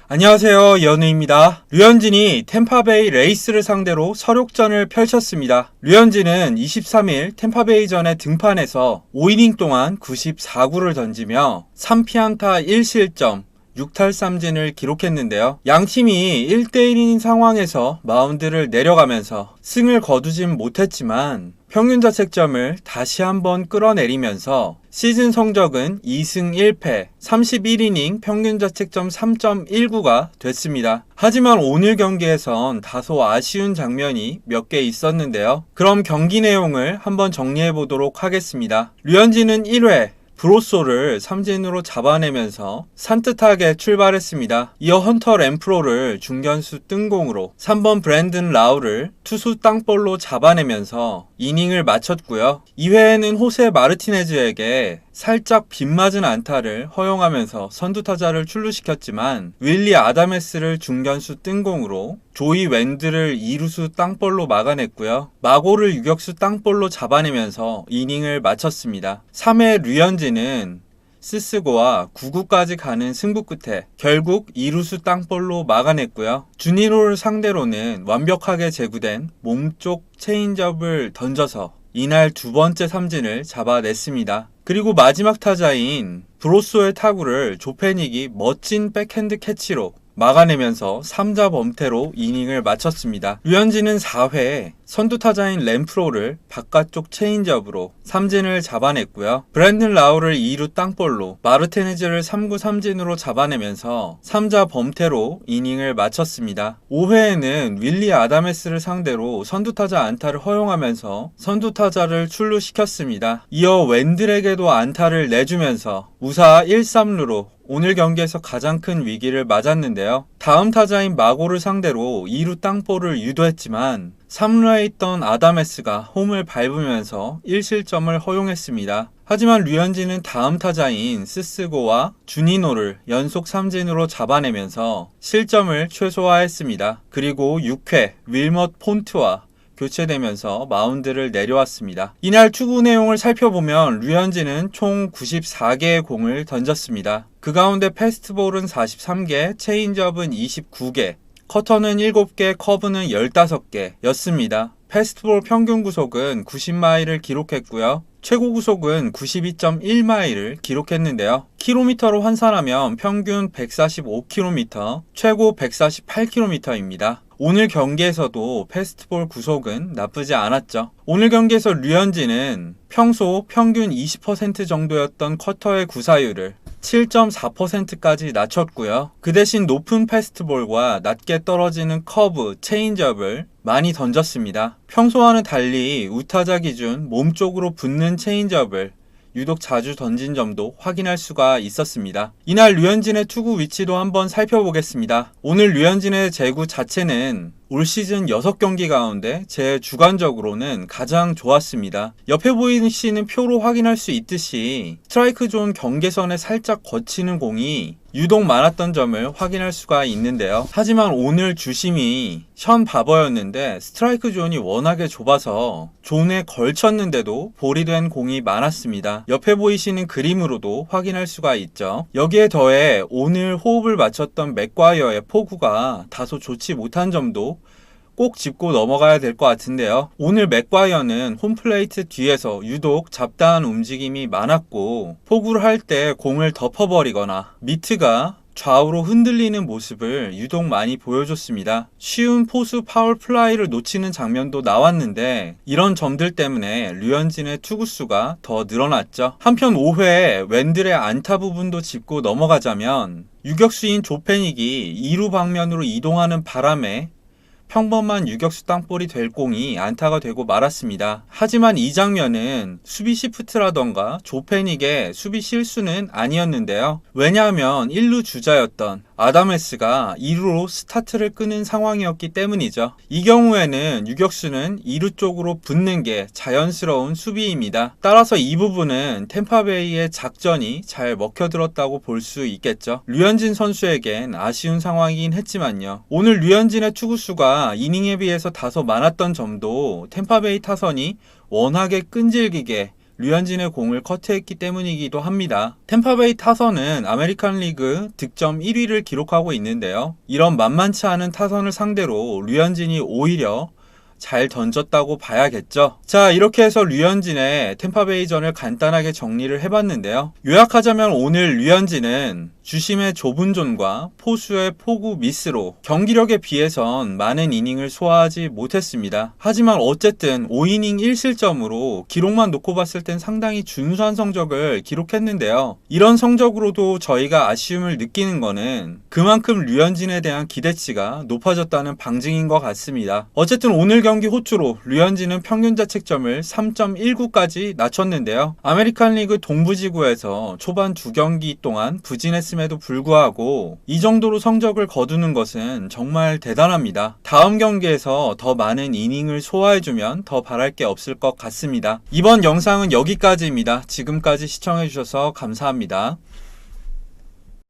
안녕하세요, 연우입니다. 류현진이 템파베이 레이스를 상대로 서력전을 펼쳤습니다. 류현진은 23일 템파베이전에 등판해서 5이닝 동안 94구를 던지며 3피안타 1실점 6탈삼진을 기록했는데요. 양팀이 1대1인 상황에서 마운드를 내려가면서 승을 거두진 못했지만 평균 자책점을 다시 한번 끌어내리면서 시즌 성적은 2승 1패 31이닝 평균 자책점 3.19가 됐습니다. 하지만 오늘 경기에선 다소 아쉬운 장면이 몇 개 있었는데요. 그럼 경기 내용을 한번 정리해 보도록 하겠습니다. 류현진은 1회 브로소를 삼진으로 잡아내면서 산뜻하게 출발했습니다. 이어 헌터 렌프로를 중견수 뜬공으로 3번 브랜든 라우를 투수 땅볼로 잡아내면서 이닝을 마쳤고요. 2회에는 호세 마르티네즈에게 살짝 빗맞은 안타를 허용하면서 선두타자를 출루시켰지만 윌리 아다메스를 중견수 뜬공으로 조이 웬드를 2루수 땅볼로 막아냈고요. 마고를 유격수 땅볼로 잡아내면서 이닝을 마쳤습니다. 3회 류현진은 스스고와 9구까지 가는 승부 끝에 결국 2루수 땅볼로 막아냈고요. 주니로를 상대로는 완벽하게 제구된 몸쪽 체인지업을 던져서 이날 두 번째 삼진을 잡아냈습니다. 그리고 마지막 타자인 브로소의 타구를 조페닉이 멋진 백핸드 캐치로 막아내면서 3자 범퇴로 이닝을 마쳤습니다. 류현진은 4회에 선두타자인 렌프로를 바깥쪽 체인지업으로 삼진을 잡아냈고요. 브랜든 라우를 2루 땅볼로 마르티네즈를 3구 삼진으로 잡아내면서 3자 범퇴로 이닝을 마쳤습니다. 5회에는 윌리 아다메스를 상대로 선두타자 안타를 허용하면서 선두타자를 출루시켰습니다. 이어 웬들에게도 안타를 내주면서 무사 1-3루로 오늘 경기에서 가장 큰 위기를 맞았는데요. 다음 타자인 마고를 상대로 2루 땅볼을 유도했지만 3루에 있던 아다메스가 홈을 밟으면서 1실점을 허용했습니다. 하지만 류현진은 다음 타자인 스스고와 주니노를 연속 삼진으로 잡아내면서 실점을 최소화했습니다. 그리고 6회 윌머트 폰트와 교체되면서 마운드를 내려왔습니다. 이날 투구 내용을 살펴보면 류현진은 총 94개의 공을 던졌습니다. 그 가운데 패스트볼은 43개, 체인지업은 29개, 커터는 7개, 커브는 15개 였습니다. 패스트볼 평균 구속은 90마일을 기록했고요. 최고 구속은 92.1마일을 기록했는데요. 킬로미터로 환산하면 평균 145km, 최고 148km입니다. 오늘 경기에서도 패스트볼 구속은 나쁘지 않았죠. 오늘 경기에서 류현진은 평소 평균 20% 정도였던 커터의 구사율을 7.4%까지 낮췄고요. 그 대신 높은 패스트볼과 낮게 떨어지는 커브, 체인지업을 많이 던졌습니다. 평소와는 달리 우타자 기준 몸쪽으로 붙는 체인지업을 유독 자주 던진 점도 확인할 수가 있었습니다. 이날 류현진의 투구 위치도 한번 살펴보겠습니다. 오늘 류현진의 제구 자체는 올 시즌 6경기 가운데 제 주관적으로는 가장 좋았습니다. 옆에 보이시는 표로 확인할 수 있듯이 스트라이크 존 경계선에 살짝 거치는 공이 유독 많았던 점을 확인할 수가 있는데요. 하지만 오늘 주심이 션 바버였는데 스트라이크 존이 워낙에 좁아서 존에 걸쳤는데도 볼이 된 공이 많았습니다. 옆에 보이시는 그림으로도 확인할 수가 있죠. 여기에 더해 오늘 호흡을 맞췄던 맥과이어의 포구가 다소 좋지 못한 점도 꼭 짚고 넘어가야 될 것 같은데요. 오늘 맥과이어는 홈플레이트 뒤에서 유독 잡다한 움직임이 많았고 포구를 할 때 공을 덮어버리거나 미트가 좌우로 흔들리는 모습을 유독 많이 보여줬습니다. 쉬운 포수 파울 플라이를 놓치는 장면도 나왔는데 이런 점들 때문에 류현진의 투구수가 더 늘어났죠. 한편 5회에 웬들의 안타 부분도 짚고 넘어가자면 유격수인 조페닉이 2루 방면으로 이동하는 바람에 평범한 유격수 땅볼이 될 공이 안타가 되고 말았습니다. 하지만 이 장면은 수비 시프트라던가 조페닉의 수비 실수는 아니었는데요. 왜냐하면 1루 주자였던 아다메스가 2루로 스타트를 끄는 상황이었기 때문이죠. 이 경우에는 유격수는 2루 쪽으로 붙는 게 자연스러운 수비입니다. 따라서 이 부분은 템파베이의 작전이 잘 먹혀들었다고 볼 수 있겠죠. 류현진 선수에겐 아쉬운 상황이긴 했지만요. 오늘 류현진의 투구수가 이닝에 비해서 다소 많았던 점도 템파베이 타선이 워낙에 끈질기게 류현진의 공을 커트했기 때문이기도 합니다. 템파베이 타선은 아메리칸 리그 득점 1위를 기록하고 있는데요. 이런 만만치 않은 타선을 상대로 류현진이 오히려 잘 던졌다고 봐야겠죠. 자, 이렇게 해서 류현진의 템파베이전을 간단하게 정리를 해봤는데요. 요약하자면 오늘 류현진은 주심의 좁은 존과 포수의 포구 미스로 경기력에 비해선 많은 이닝을 소화하지 못했습니다. 하지만 어쨌든 5이닝 1실점으로 기록만 놓고 봤을 땐 상당히 준수한 성적을 기록했는데요. 이런 성적으로도 저희가 아쉬움을 느끼는 거는 그만큼 류현진에 대한 기대치가 높아졌다는 방증인 것 같습니다. 어쨌든 오늘 경기 호투로 류현진은 평균 자책점을 3.19까지 낮췄는데요. 아메리칸 리그 동부지구에서 초반 2경기 동안 부진했음에도 불구하고 이 정도로 성적을 거두는 것은 정말 대단합니다. 다음 경기에서 더 많은 이닝을 소화해주면 더 바랄 게 없을 것 같습니다. 이번 영상은 여기까지입니다. 지금까지 시청해주셔서 감사합니다.